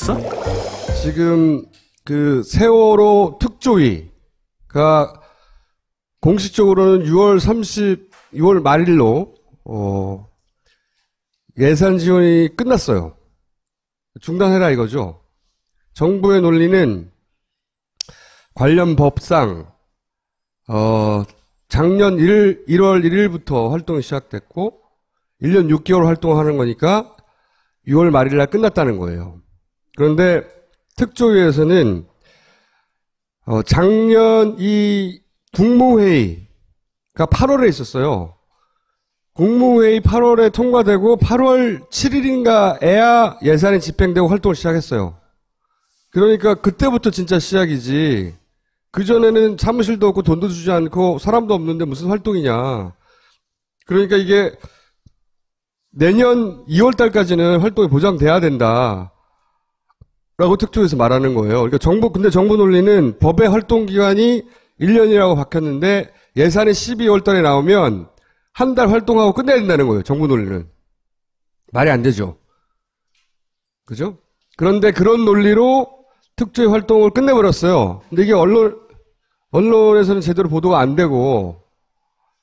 있어? 지금 그 세월호 특조위가 공식적으로는 6월 말일로 예산 지원이 끝났어요. 중단해라 이거죠. 정부의 논리는 관련 법상 작년 1월 1일부터 활동이 시작됐고 1년 6개월 활동하는 거니까 6월 말일 날 끝났다는 거예요. 그런데 특조위에서는 작년 이 국무회의가 8월에 있었어요. 국무회의 8월에 통과되고 8월 7일인가에야 예산이 집행되고 활동을 시작했어요. 그러니까 그때부터 진짜 시작이지. 그전에는 사무실도 없고 돈도 주지 않고 사람도 없는데 무슨 활동이냐. 그러니까 이게 내년 2월 달까지는 활동이 보장돼야 된다. 라고 특조위에서 말하는 거예요. 그러니까 근데 정부 논리는 법의 활동 기간이 1년이라고 바뀌었는데 예산이 12월 달에 나오면 한 달 활동하고 끝내야 된다는 거예요. 정부 논리는. 말이 안 되죠. 그죠? 그런데 그런 논리로 특조위 활동을 끝내버렸어요. 근데 이게 언론에서는 제대로 보도가 안 되고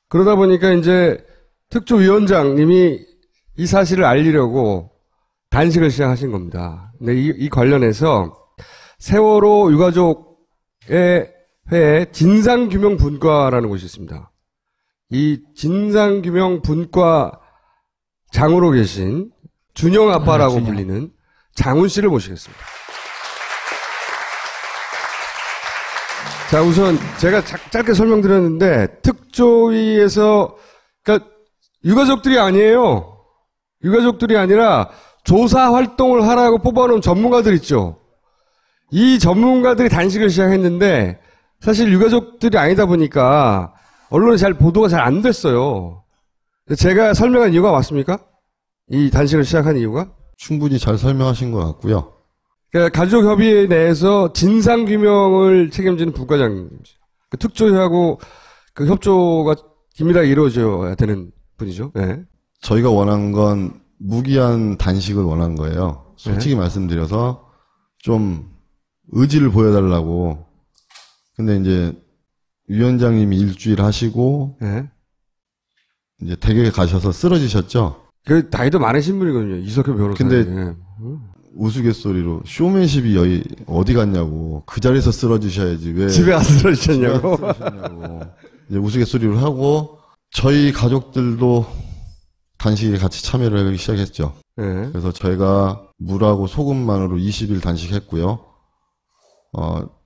그러다 보니까 이제 특조위원장님이 이 사실을 알리려고 단식을 시작하신 겁니다. 근데 이 관련해서 세월호 유가족의 회에 진상규명분과라는 곳이 있습니다. 이 진상규명분과 장으로 계신 준영 아빠라고 불리는 장훈 씨를 모시겠습니다. 자, 우선 제가 짧게 설명드렸는데 특조위에서 그러니까 유가족들이 아니에요. 유가족들이 아니라 조사 활동을 하라고 뽑아놓은 전문가들 있죠. 이 전문가들이 단식을 시작했는데 사실 유가족들이 아니다 보니까 언론에 보도가 잘 안 됐어요. 제가 설명한 이유가 맞습니까? 이 단식을 시작한 이유가? 충분히 잘 설명하신 것 같고요. 그러니까 가족협의회 내에서 진상규명을 책임지는 부과장님이죠. 그 특조위하고 그 협조가 긴밀하게 이루어져야 되는 분이죠. 네. 저희가 원한 건 무기한 단식을 원한 거예요. 솔직히 말씀드려서 좀 의지를 보여달라고. 근데 이제 위원장님이 일주일 하시고 이제 댁에 가셔서 쓰러지셨죠. 그 나이도 많으신 분이거든요. 이석현 변호사. 근데 우스갯소리로 쇼맨십이 여기 어디 갔냐고. 그 자리에서 쓰러지셔야지 왜 집에 가서 쓰러지셨냐고. 이제 우스갯소리를 하고 저희 가족들도 단식에 같이 참여를 하기 시작했죠. 그래서 저희가 물하고 소금만으로 20일 단식했고요.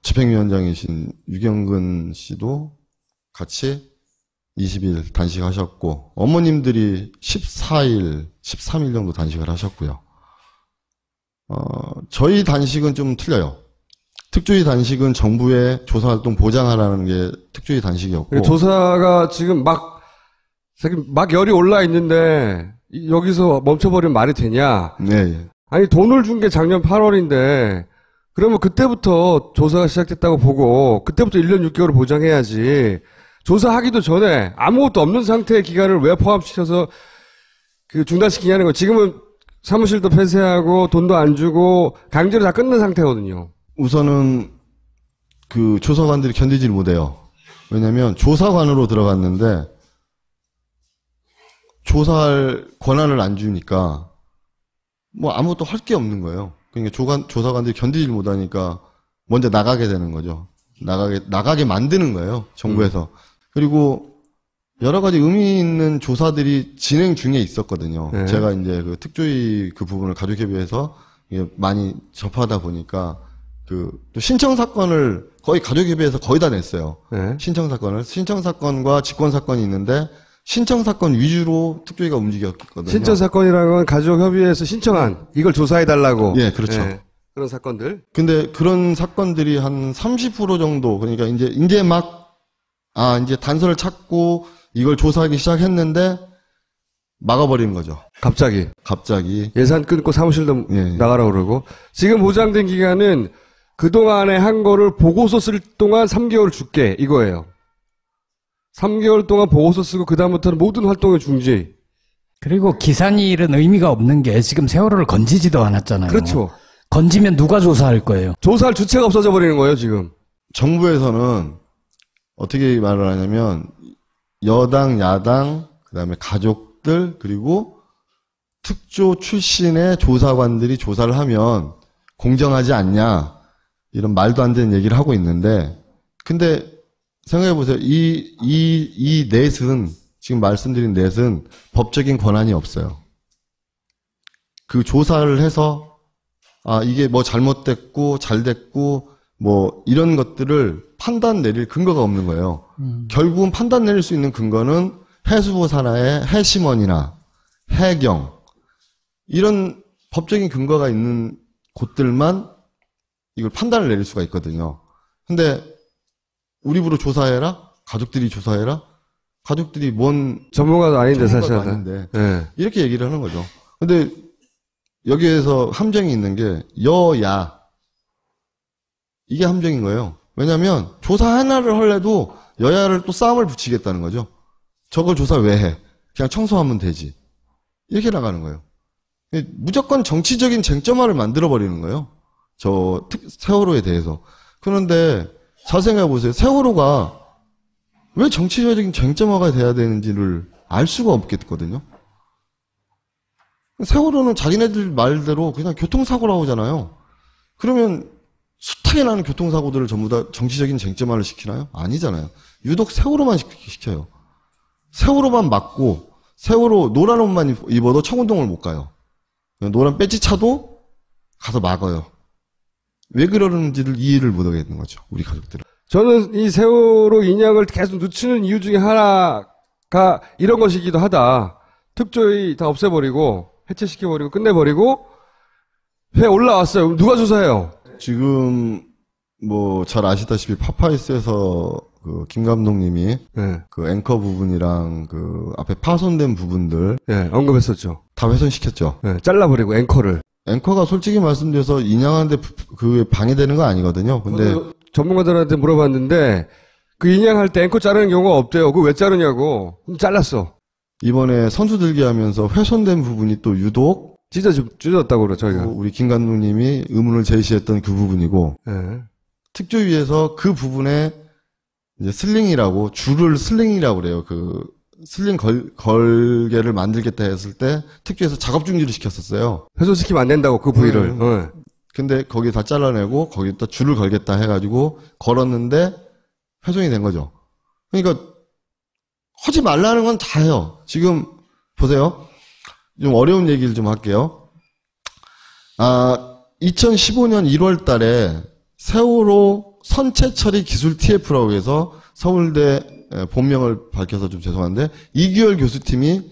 집행위원장이신 유경근 씨도 같이 20일 단식하셨고 어머님들이 14일, 13일 정도 단식을 하셨고요. 저희 단식은 좀 틀려요. 특조위 단식은 정부의 조사활동 보장하라는 게 특조위 단식이었고 조사가 지금 막 열이 올라 있는데 여기서 멈춰버리면 말이 되냐? 네. 아니 돈을 준 게 작년 8월인데 그러면 그때부터 조사가 시작됐다고 보고 그때부터 1년 6개월을 보장해야지. 조사하기도 전에 아무것도 없는 상태의 기간을 왜 포함시켜서 그 중단시키냐는 거. 지금은 사무실도 폐쇄하고 돈도 안 주고 강제로 다 끝난 상태거든요. 우선은 그 조사관들이 견디질 못해요. 왜냐면 조사관으로 들어갔는데 조사할 권한을 안 주니까 뭐 아무것도 할 게 없는 거예요. 그러니까 조사관들이 견디질 못하니까 먼저 나가게 되는 거죠. 나가게 만드는 거예요. 정부에서. 그리고 여러 가지 의미 있는 조사들이 진행 중에 있었거든요. 제가 이제 그 특조위 그 부분을 가족협의회에서 많이 접하다 보니까 또 신청 사건을 거의 가족협의회에서 거의 다 냈어요. 신청 사건과 직권 사건이 있는데 신청 사건 위주로 특조위가 움직였거든요. 신청 사건이라는 건 가족협의회에서 신청한 이걸 조사해달라고. 예, 그렇죠. 그런 사건들. 근데 그런 사건들이 한 30% 정도, 그러니까 이제 이제 단서를 찾고 이걸 조사하기 시작했는데 막아버리는 거죠. 갑자기. 예산 끊고 사무실도 나가라고 그러고. 지금 보장된 기간은 그동안에 한 거를 보고서 쓸 동안 3개월 줄게. 이거예요. 3개월 동안 보고서 쓰고 그다음부터는 모든 활동의 중지. 그리고 기산일은 의미가 없는 게 지금 세월호를 건지지도 않았잖아요. 그렇죠. 건지면 누가 조사할 거예요? 조사할 주체가 없어져 버리는 거예요, 지금. 정부에서는 어떻게 말을 하냐면 여당, 야당, 그다음에 가족들 그리고 특조 출신의 조사관들이 조사를 하면 공정하지 않냐 이런 말도 안 되는 얘기를 하고 있는데 근데 생각해 보세요. 이 넷은 지금 말씀드린 넷은 법적인 권한이 없어요. 그 조사를 해서 이게 뭐 잘못됐고 잘 됐고 뭐 이런 것들을 판단 내릴 근거가 없는 거예요. 결국은 판단 내릴 수 있는 근거는 해수부 산하의 해심원이나 해경 이런 법적인 근거가 있는 곳들만 이걸 판단을 내릴 수가 있거든요. 근데 우리 부로 조사해라? 가족들이 조사해라? 가족들이 뭔 전문가도 아닌데, 사실. 아닌데. 네. 이렇게 얘기를 하는 거죠. 근데 여기에서 함정이 있는 게 여야 이게 함정인 거예요. 왜냐하면 조사 하나를 하려도 여야를 또 싸움을 붙이겠다는 거죠. 저걸 조사 왜 해? 그냥 청소하면 되지. 이렇게 나가는 거예요. 무조건 정치적인 쟁점화를 만들어버리는 거예요. 세월호에 대해서. 그런데 잘 생각해 보세요. 세월호가 왜 정치적인 쟁점화가 돼야 되는지를 알 수가 없겠거든요. 세월호는 자기네들 말대로 그냥 교통사고라고 하잖아요. 그러면 숱하게 나는 교통사고들을 전부 다 정치적인 쟁점화를 시키나요? 아니잖아요. 유독 세월호만 시켜요. 세월호만 막고 세월호 노란 옷만 입어도 청운동을 못 가요. 노란 배지 차도 가서 막아요. 왜 그러는지를 이해를 못 하겠는 거죠. 우리 가족들은. 저는 이 세월호 인양을 계속 늦추는 이유 중에 하나가 이런 것이기도 하다. 특조위 다 없애버리고 해체시켜버리고 끝내버리고 회 올라왔어요. 누가 조사해요? 지금 뭐 잘 아시다시피 파파이스에서 그 김 감독님이 네. 그 앵커 부분이랑 그 앞에 파손된 부분들 네, 언급했었죠. 다 훼손시켰죠. 네, 잘라버리고 앵커를. 앵커가 솔직히 말씀드려서 인양하는데 그 방해되는 거 아니거든요. 근데 전문가들한테 물어봤는데 그 인양할 때 앵커 자르는 경우가 없대요. 그거 왜 자르냐고. 잘랐어. 이번에 선수 들기 하면서 훼손된 부분이 또 유독 찢었다고 그래 저희가. 우리 김 감독님이 의문을 제시했던 그 부분이고 네. 특조위에서 그 부분에 이제 줄을 슬링이라고 그래요. 그 슬링 걸개를 만들겠다 했을 때 특조위에서 작업 중지를 시켰었어요. 훼손시키면 안 된다고 그 부위를. 네. 근데 거기 다 잘라내고 거기다 줄을 걸겠다 해가지고 걸었는데 훼손이 된 거죠. 그러니까 하지 말라는 건 다 해요. 지금 보세요. 좀 어려운 얘기를 좀 할게요. 2015년 1월 달에 세월호 선체 처리 기술 TF라고 해서 서울대 본명을 밝혀서 좀 죄송한데 이규열 교수팀이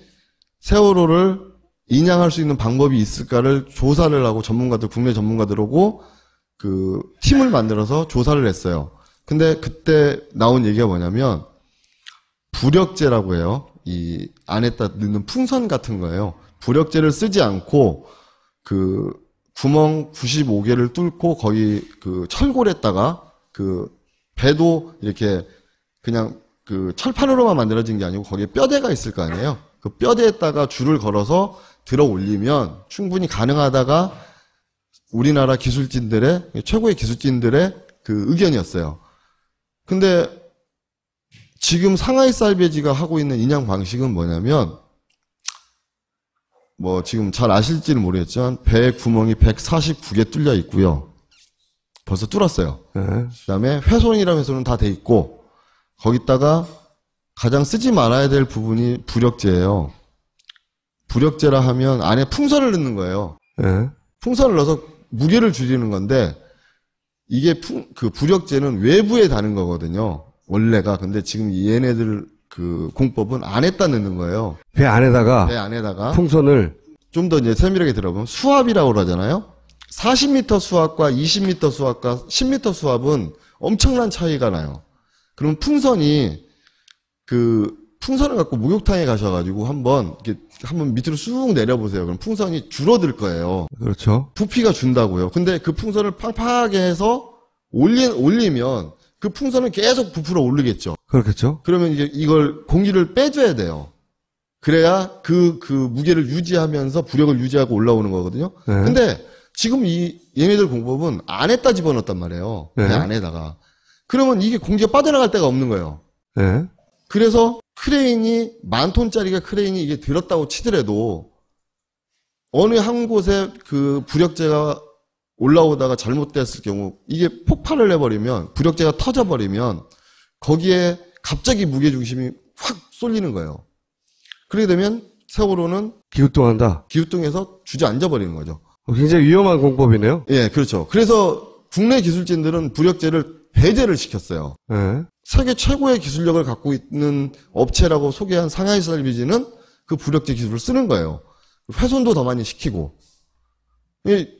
세월호를 인양할 수 있는 방법이 있을까를 조사를 하고 국내 전문가들하고 그 팀을 만들어서 조사를 했어요. 근데 그때 나온 얘기가 뭐냐면 부력제라고 해요. 이 안에다 넣는 풍선 같은 거예요. 부력제를 쓰지 않고 그 구멍 95개를 뚫고 거기 그 철골에다가 그 배도 이렇게 그냥 그 철판으로만 만들어진 게 아니고 거기에 뼈대가 있을 거 아니에요. 그 뼈대에다가 줄을 걸어서 들어 올리면 충분히 가능하다가 우리나라 기술진들의 최고의 기술진들의 그 의견이었어요. 근데 지금 상하이 살베지가 하고 있는 인양 방식은 뭐냐면 뭐 지금 잘 아실지는 모르겠지만 배 구멍이 149개 뚫려 있고요. 벌써 뚫었어요. 그다음에 훼손이라는 훼손은 다 돼 있고 거기다가 가장 쓰지 말아야 될 부분이 부력제예요. 부력제라 하면 안에 풍선을 넣는 거예요. 풍선을 넣어서 무게를 줄이는 건데 이게 그 부력제는 외부에 다는 거거든요. 원래가. 근데 지금 얘네들 그 공법은 안에다 넣는 거예요. 배 안에다가 풍선을 좀 더 이제 세밀하게 들어보면 수압이라고 그러잖아요. 40m 수압과 20m 수압과 10m 수압은 엄청난 차이가 나요. 그럼 풍선을 갖고 목욕탕에 가셔가지고 한번 밑으로 쑥 내려보세요. 그럼 풍선이 줄어들 거예요. 그렇죠. 부피가 준다고요. 근데 그 풍선을 팡팡하게 해서 올리면 그 풍선은 계속 부풀어 오르겠죠. 그렇겠죠. 그러면 이걸 공기를 빼줘야 돼요. 그래야 그 무게를 유지하면서 부력을 유지하고 올라오는 거거든요. 근데 지금 얘네들 공법은 안에다 집어넣었단 말이에요. 네. 배 안에다가. 그러면 이게 공기가 빠져나갈 데가 없는 거예요. 네. 그래서 크레인이 10,000톤짜리가 크레인이 이게 들었다고 치더라도 어느 한 곳에 그 부력제가 올라오다가 잘못됐을 경우 이게 폭발을 해버리면 부력제가 터져버리면 거기에 갑자기 무게중심이 확 쏠리는 거예요. 그렇게 되면 세월호는 기우뚱한다. 기우뚱해서 주저앉아버리는 거죠. 굉장히 위험한 공법이네요. 예, 그렇죠. 그래서 국내 기술진들은 부력제를 배제를 시켰어요. 네. 세계 최고의 기술력을 갖고 있는 업체라고 소개한 상하이 살비지는 그 부력제 기술을 쓰는 거예요. 훼손도 더 많이 시키고.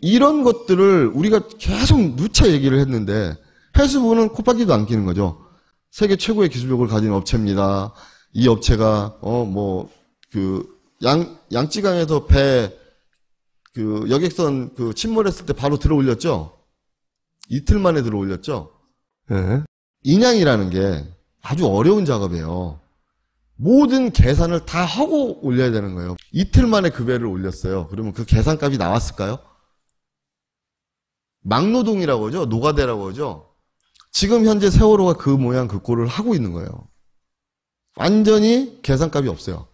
이런 것들을 우리가 계속 누차 얘기를 했는데 해수부는 콧바퀴도 안 끼는 거죠. 세계 최고의 기술력을 가진 업체입니다. 이 업체가 양쯔강에서 여객선 침몰했을 때 바로 들어올렸죠. 이틀 만에 들어올렸죠. 네. 인양이라는 게 아주 어려운 작업이에요. 모든 계산을 다 하고 올려야 되는 거예요. 이틀 만에 그 배를 올렸어요. 그러면 그 계산값이 나왔을까요? 막노동이라고 하죠. 노가대라고 하죠. 지금 현재 세월호가 그 모양 그 꼴을 하고 있는 거예요. 완전히 계산값이 없어요.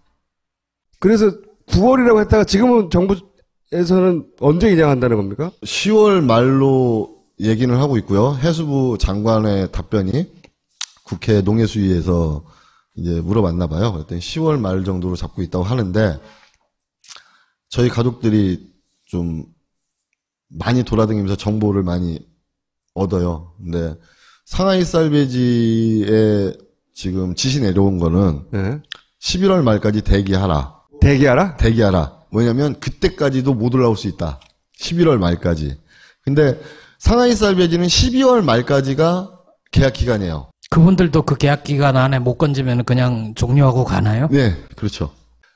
그래서 9월이라고 했다가 지금은 정부에서는 언제 인양한다는 겁니까? 10월 말로 얘기는 하고 있고요. 해수부 장관의 답변이 국회 농해수위에서 이제 물어봤나 봐요. 그랬더니 10월 말 정도로 잡고 있다고 하는데 저희 가족들이 좀 많이 돌아다니면서 정보를 많이 얻어요. 근데 상하이 살베지에 지금 지시 내려온 거는 네. 11월 말까지 대기하라. 대기하라? 대기하라. 뭐냐면 그때까지도 못 올라올 수 있다. 11월 말까지. 근데 상하이 살베지는 12월 말까지가 계약 기간이에요. 그분들도 그 계약 기간 안에 못 건지면 그냥 종료하고 가나요? 네, 그렇죠.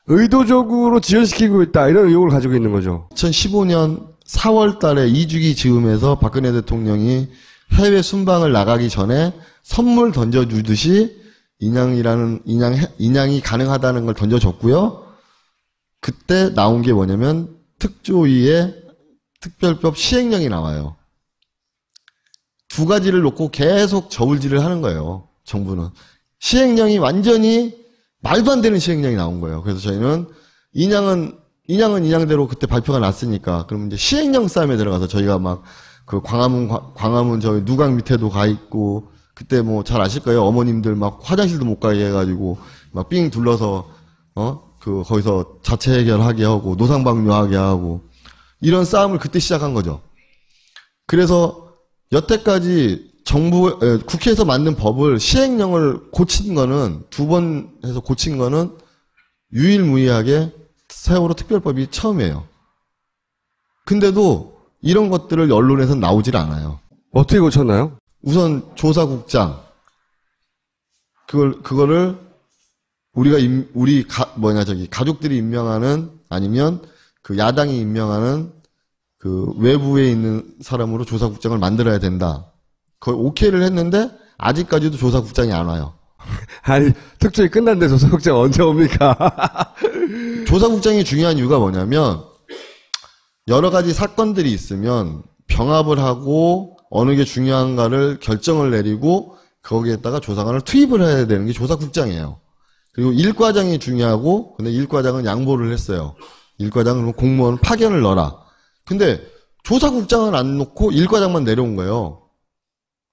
의도적으로 지연시키고 있다. 이런 의혹을 가지고 있는 거죠. 2015년 4월 달에 2주기 즈음에서 박근혜 대통령이 해외 순방을 나가기 전에 선물 던져주듯이 인양이 가능하다는 걸 던져줬고요. 그때 나온 게 뭐냐면 특조위의 특별법 시행령이 나와요. 두 가지를 놓고 계속 저울질을 하는 거예요. 정부는. 시행령이 완전히 말도 안 되는 시행령이 나온 거예요. 그래서 저희는 인양은 인양대로 그때 발표가 났으니까 그럼 이제 시행령 싸움에 들어가서 저희가 막 그 광화문 저기 누강 밑에도 가 있고 그때 뭐 잘 아실 거예요. 어머님들 막 화장실도 못 가게 해가지고 막 삥 둘러서 거기서 자체 해결하게 하고 노상방뇨하게 하고 이런 싸움을 그때 시작한 거죠. 그래서 여태까지 국회에서 만든 법을 시행령을 고친 거는 2번 해서 고친 거는 유일무이하게 세월호 특별법이 처음이에요. 근데도 이런 것들을 언론에서는 나오질 않아요. 어떻게 고쳤나요? 우선 조사국장 그거를 가족들이 임명하는 아니면 그 야당이 임명하는 그 외부에 있는 사람으로 조사국장을 만들어야 된다. 거의 오케이를 했는데 아직까지도 조사국장이 안 와요. 아니, 특조위 끝났는데 조사국장 언제 옵니까? 조사국장이 중요한 이유가 뭐냐면 여러 가지 사건들이 있으면 병합을 하고 어느 게 중요한가를 결정을 내리고 거기에다가 조사관을 투입을 해야 되는 게 조사국장이에요. 그리고 일과장이 중요하고 근데 일과장은 양보를 했어요. 일과장은 공무원 파견을 넣어라. 근데 조사국장을 안 놓고 일과장만 내려온 거예요.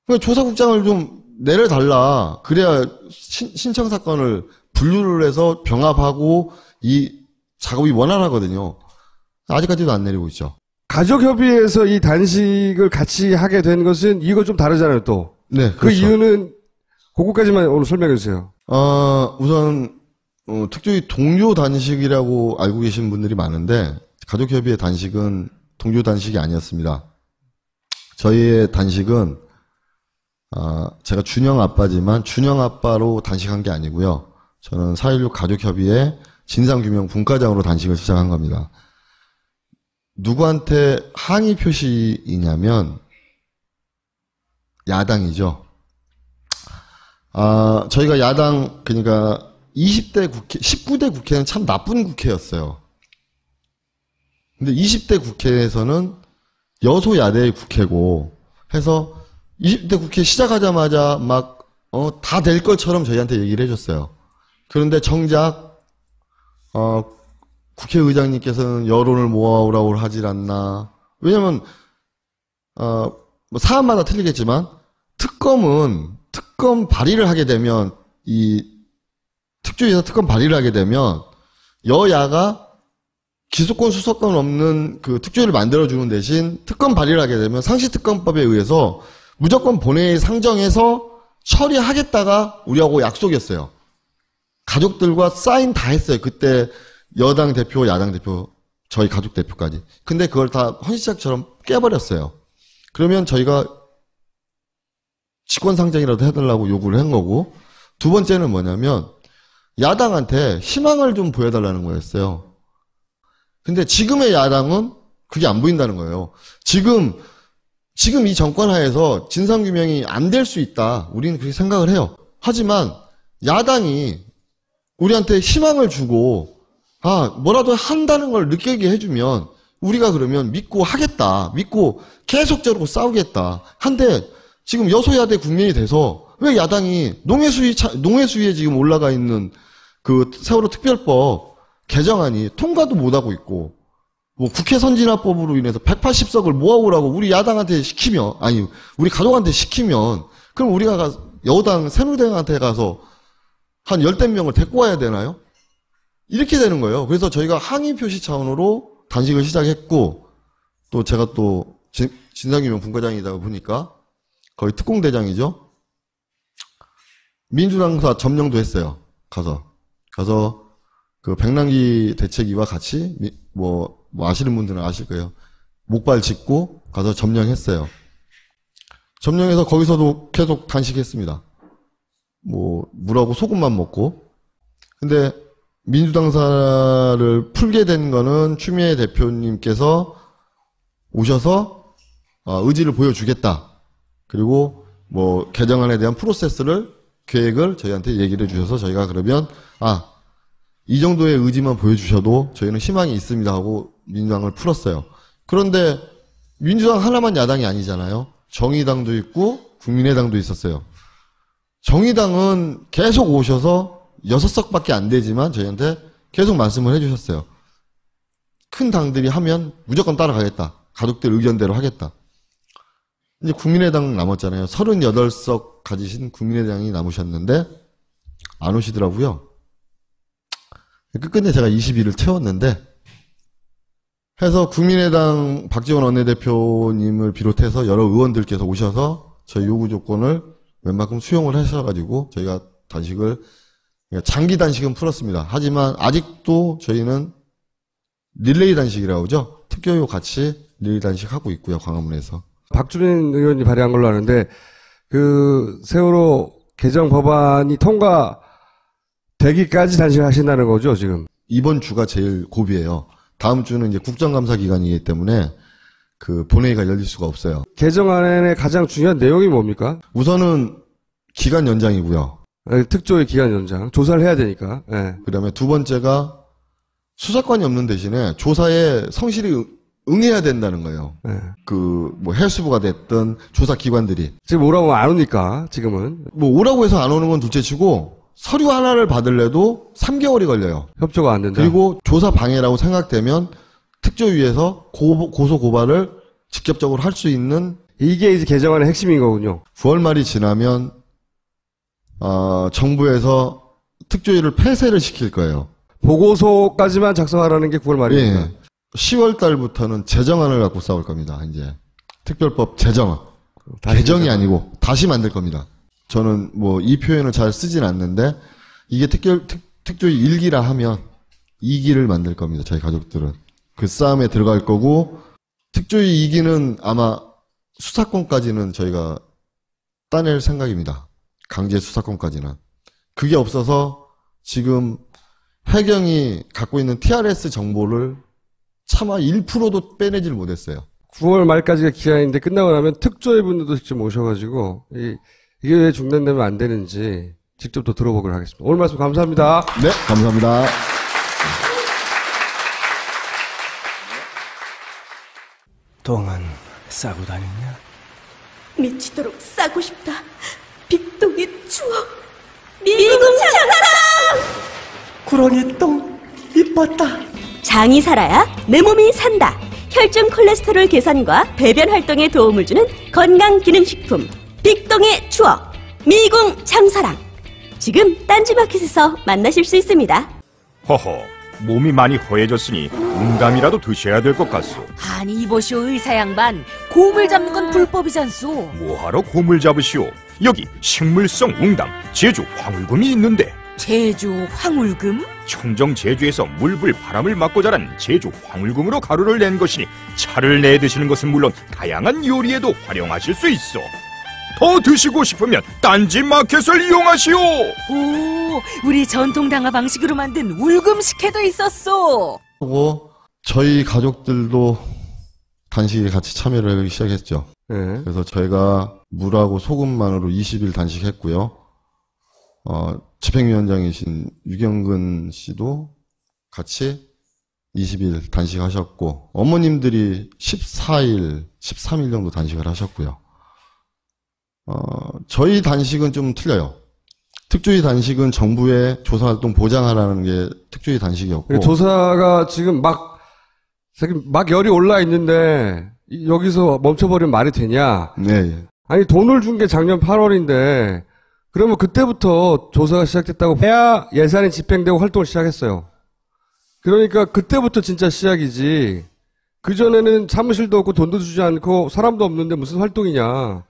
그러니까 조사국장을 좀 내려달라. 그래야 신청 사건을 분류를 해서 병합하고 이 작업이 원활하거든요. 아직까지도 안 내리고 있죠. 가족협의회에서 이 단식을 같이 하게 된 것은 이거 좀 다르잖아요, 또. 네, 그 그렇죠. 이유는 그거까지만 오늘 설명해 주세요. 우선 특조위 동료 단식이라고 알고 계신 분들이 많은데 가족협의회 단식은 동료 단식이 아니었습니다. 저희의 단식은 제가 준영 아빠지만 준영 아빠로 단식한 게 아니고요. 저는 4.16 가족협의회 진상규명 분과장으로 단식을 시작한 겁니다. 누구한테 항의 표시이냐면 야당이죠. 저희가 야당 그러니까 20대 국회, 19대 국회는 참 나쁜 국회였어요. 근데 20대 국회에서는 여소야대의 국회고 해서 20대 국회 시작하자마자 막 다 될 것처럼 저희한테 얘기를 해줬어요. 그런데 정작 국회의장님께서는 여론을 모아오라고 하질 않나. 왜냐면 뭐 사안마다 틀리겠지만 특검 발의를 하게 되면 이 특조위에서 특검 발의를 하게 되면 여야가 기소권 수사권 없는 그 특조위를 만들어주는 대신 특검 발의를 하게 되면 상시특검법에 의해서 무조건 본회의 상정해서 처리하겠다가 우리하고 약속이었어요. 가족들과 사인 다 했어요. 그때 여당 대표, 야당 대표, 저희 가족 대표까지. 근데 그걸 다 헌시작처럼 깨버렸어요. 그러면 저희가 직권상정이라도 해달라고 요구를 한 거고, 두 번째는 뭐냐면 야당한테 희망을 좀 보여달라는 거였어요. 근데 지금의 야당은 그게 안 보인다는 거예요. 지금 이 정권 하에서 진상규명이 안 될 수 있다. 우리는 그렇게 생각을 해요. 하지만 야당이 우리한테 희망을 주고 뭐라도 한다는 걸 느끼게 해주면 우리가 그러면 믿고 하겠다. 믿고 계속적으로 싸우겠다. 한데 지금 여소야대 국면이 돼서 왜 야당이 농해수위에 지금 올라가 있는 그 세월호 특별법 개정안이 통과도 못하고 있고, 뭐 국회 선진화법으로 인해서 180석을 모아오라고 우리 야당한테 시키면, 아니 우리 가족한테 시키면, 그럼 우리가 여당 새누리당한테 가서 한 10명을 데리고 와야 되나요? 이렇게 되는 거예요. 그래서 저희가 항의 표시 차원으로 단식을 시작했고, 또 제가 또 진상규명 분과장이다 보니까 거의 특공대장이죠. 민주당사 점령도 했어요. 가서 그 백남기 대책위와 같이 뭐 아시는 분들은 아실 거예요. 목발 짚고 가서 점령했어요. 점령해서 거기서도 계속 단식했습니다. 뭐 물하고 소금만 먹고. 근데 민주당사를 풀게 된 거는 추미애 대표님께서 오셔서 의지를 보여주겠다. 그리고 뭐 개정안에 대한 계획을 저희한테 얘기를 해주셔서 저희가 그러면 이 정도의 의지만 보여주셔도 저희는 희망이 있습니다 하고 민주당을 풀었어요. 그런데 민주당 하나만 야당이 아니잖아요. 정의당도 있고 국민의당도 있었어요. 정의당은 계속 오셔서 6석밖에 안 되지만 저희한테 계속 말씀을 해주셨어요. 큰 당들이 하면 무조건 따라가겠다. 가족들 의견대로 하겠다. 이제 국민의당 남았잖아요. 38석 가지신 국민의당이 남으셨는데 안 오시더라고요. 끝끝내 제가 20일을 채웠는데 해서 국민의당 박지원 원내대표님을 비롯해서 여러 의원들께서 오셔서 저희 요구 조건을 웬만큼 수용을 하셔가지고 저희가 단식을 장기 단식은 풀었습니다. 하지만 아직도 저희는 릴레이 단식이라고 하죠. 특교육 같이 릴레이 단식하고 있고요. 광화문에서. 박주민 의원이 발의한 걸로 아는데 그 세월호 개정 법안이 통과되기까지 단식을 하신다는 거죠, 지금? 이번 주가 제일 고비예요. 다음 주는 이제 국정감사 기간이기 때문에 그 본회의가 열릴 수가 없어요. 개정안의 가장 중요한 내용이 뭡니까? 우선은 기간 연장이고요. 특조위 기간 연장. 조사를 해야 되니까. 네. 그다음에 두 번째가 수사권이 없는 대신에 조사에 성실히 응해야 된다는 거예요. 네. 뭐 해수부가 됐든 조사 기관들이. 지금 오라고 안 오니까, 지금은. 뭐 오라고 해서 안 오는 건 둘째치고 서류 하나를 받을래도 3개월이 걸려요. 협조가 안 된다. 그리고 조사 방해라고 생각되면 특조위에서 고소 고발을 직접적으로 할 수 있는. 이게 이제 개정안의 핵심인 거군요. 9월 말이 지나면 정부에서 특조위를 폐쇄를 시킬 거예요. 보고서까지만 작성하라는 게 9월 말입니다. 예. 10월 달부터는 제정안을 갖고 싸울 겁니다. 이제 특별법 제정안. 개정이 아니고 다시 만들 겁니다. 저는 뭐 이 표현을 잘 쓰진 않는데 이게 특조위 1기라 하면 2기를 만들 겁니다. 저희 가족들은. 그 싸움에 들어갈 거고, 특조위 2기는 아마 수사권까지는 저희가 따낼 생각입니다. 강제 수사권까지는. 그게 없어서 지금 해경이 갖고 있는 TRS 정보를 차마 1%도 빼내질 못했어요. 9월 말까지가 기한인데 끝나고 나면 특조위 분들도 직접 모셔가지고 이게 왜 중단되면 안 되는지 직접 또 들어보도록 하겠습니다. 오늘 말씀 감사합니다. 네, 감사합니다. 동은 싸고 다녔냐? 미치도록 싸고 싶다. 빅동의 추억. 미궁 장사랑! 구렁이 똥 이뻤다. 장이 살아야 내 몸이 산다. 혈중 콜레스테롤 개선과 배변 활동에 도움을 주는 건강기능식품 빅동의 추억 미궁 장사랑. 지금 딴지마켓에서 만나실 수 있습니다. 허허, 몸이 많이 허해졌으니 웅담이라도 드셔야 될 것 같소. 아니 이보시오 의사 양반, 곰을 잡는 건 불법이잖소. 뭐하러 곰을 잡으시오? 여기 식물성 웅담, 제주 황울금이 있는데. 제주 황울금? 청정 제주에서 물불 바람을 맞고 자란 제주 황울금으로 가루를 낸 것이니 차를 내 드시는 것은 물론 다양한 요리에도 활용하실 수 있어. 더 드시고 싶으면 딴지마켓을 이용하시오. 오, 우리 전통 당화 방식으로 만든 울금 식혜도 있었소. 그리고 저희 가족들도 단식에 같이 참여를 하기 시작했죠. 네. 그래서 저희가 물하고 소금만으로 20일 단식했고요. 집행위원장이신 유경근 씨도 같이 20일 단식하셨고, 어머님들이 14일, 13일 정도 단식을 하셨고요. 저희 단식은 좀 틀려요. 특조위 단식은 정부의 조사활동 보장하라는 게 특조위 단식이었고. 조사가 지금 막 열이 올라 있는데, 여기서 멈춰버리면 말이 되냐? 네. 아니, 돈을 준 게 작년 8월인데, 그러면 그때부터 조사가 시작됐다고 해야 예산이 집행되고 활동을 시작했어요. 그러니까 그때부터 진짜 시작이지. 그전에는 사무실도 없고 돈도 주지 않고 사람도 없는데 무슨 활동이냐.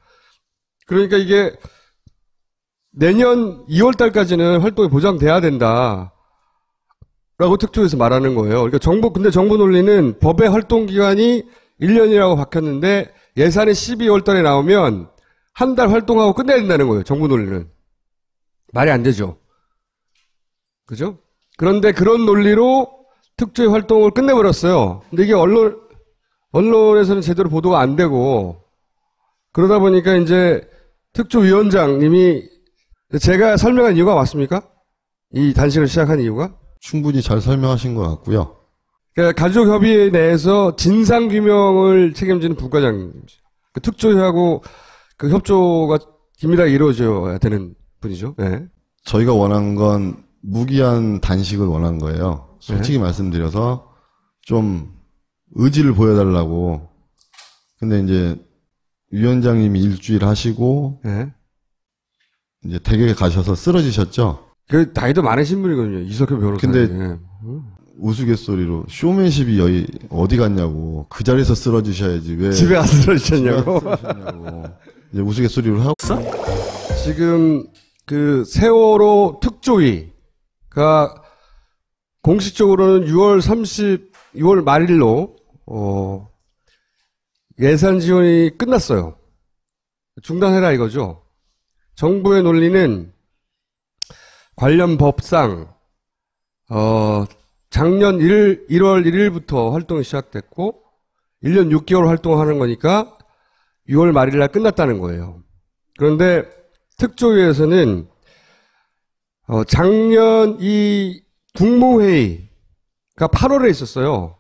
그러니까 이게 내년 2월 달까지는 활동이 보장돼야 된다. 라고 특조위에서 말하는 거예요. 그러니까 근데 정부 논리는 법의 활동 기간이 1년이라고 바뀌었는데 예산이 12월 달에 나오면 한 달 활동하고 끝내야 된다는 거예요. 정부 논리는. 말이 안 되죠. 그죠? 그런데 그런 논리로 특조위 활동을 끝내버렸어요. 근데 이게 언론에서는 제대로 보도가 안 되고, 그러다 보니까 이제 특조위원장님이, 제가 설명한 이유가 맞습니까? 이 단식을 시작한 이유가? 충분히 잘 설명하신 것 같고요. 그러니까 가족협의회 내에서 진상규명을 책임지는 부과장님이죠. 그 특조위하고 그 협조가 긴밀하게 이루어져야 되는 분이죠. 네. 저희가 원한 건 무기한 단식을 원한 거예요. 솔직히 말씀드려서 좀 의지를 보여달라고. 근데 이제 위원장님이 일주일 하시고 이제 댁에 가셔서 쓰러지셨죠. 그 나이도 많으신 분이거든요. 이석현 변호사. 근데 우스갯소리로 쇼맨십이 여기 어디 갔냐고. 그 자리에서 쓰러지셔야지 왜 집에 가서 쓰러지셨냐고. 이제 우스갯소리로 하고. 지금 그 세월호 특조위가 공식적으로는 6월 말일로 예산 지원이 끝났어요. 중단해라 이거죠. 정부의 논리는 관련 법상 작년 1월 1일부터 활동이 시작됐고 1년 6개월 활동하는 거니까 6월 말일 날 끝났다는 거예요. 그런데 특조위에서는 작년 이 국무회의가 8월에 있었어요.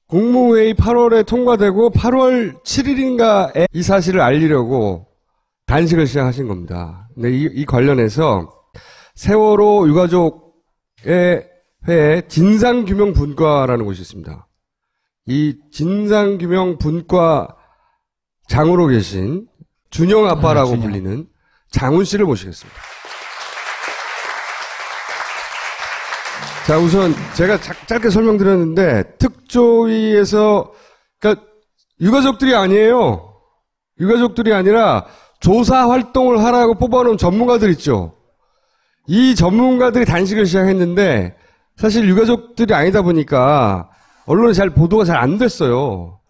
국무회의 8월에 통과되고 8월 7일인가에 이 사실을 알리려고 단식을 시작하신 겁니다. 근데 이 관련해서 세월호 유가족의 회에 진상규명분과라는 곳이 있습니다. 이 진상규명분과 장으로 계신 준영 아빠라고 불리는 장훈 씨를 모시겠습니다. 자, 우선 제가 짧게 설명드렸는데 특조위에서 그러니까 유가족들이 아니에요. 유가족들이 아니라 조사 활동을 하라고 뽑아놓은 전문가들 있죠. 이 전문가들이 단식을 시작했는데 사실 유가족들이 아니다 보니까 언론에 보도가 잘 안 됐어요.